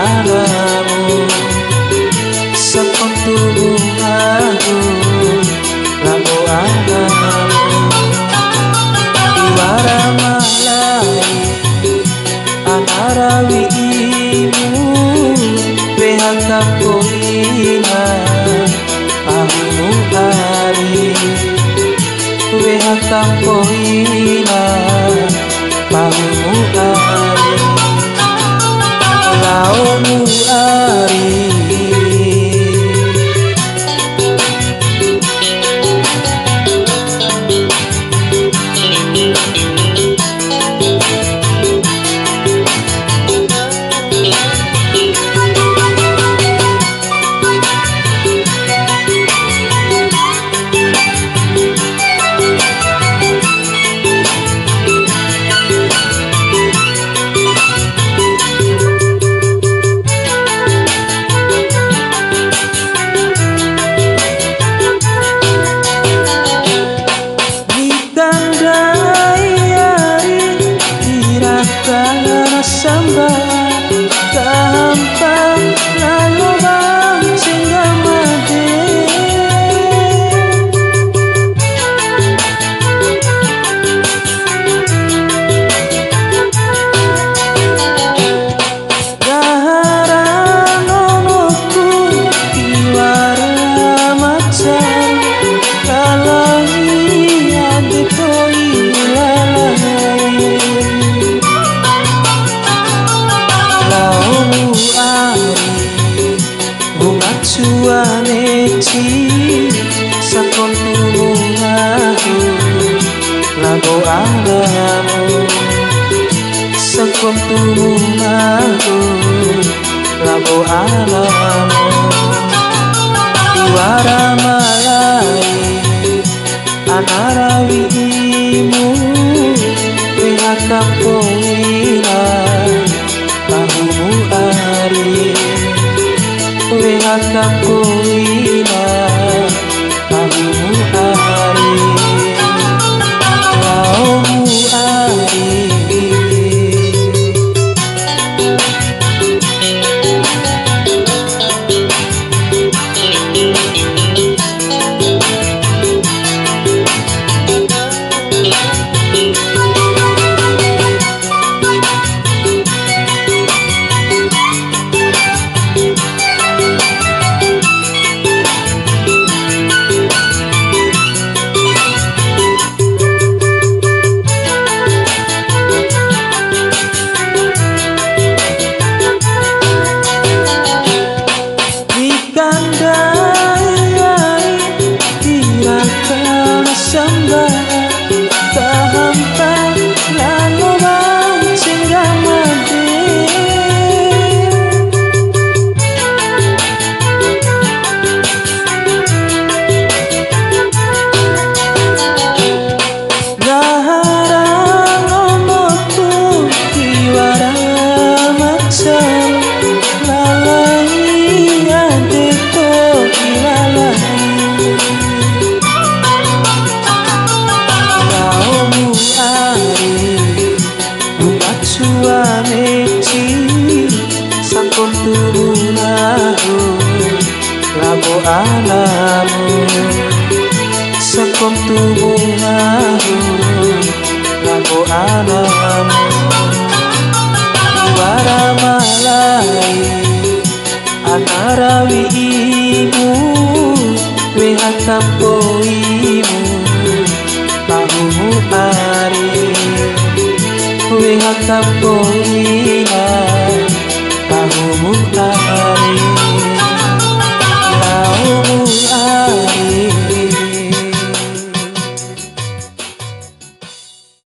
anamu sekon tubuh aku lagu anamu iwara malai anarawi imu behaka poina amu hari behaka poina amu hari laumu hari samba gampang lalu bang sehingga mati daharan onoku iwara macam kalau ia ditoi lalai laumu ari bunga cuaneci sakon tubuhaku lagu anamu sakon tubuhaku lagu anamu iwara malai anarawi imu behaka poina amu ari behaka poina amu ari laumu ari samba gampang lalu bang sehingga mati daharan onoku iwara macam lalai adeko ilalai cuaneci sakon tubuhaku lagu anamu sakon tubuhaku lagu anamu iwara malai anarawi imu behaka poimu amu ari behaka poina amu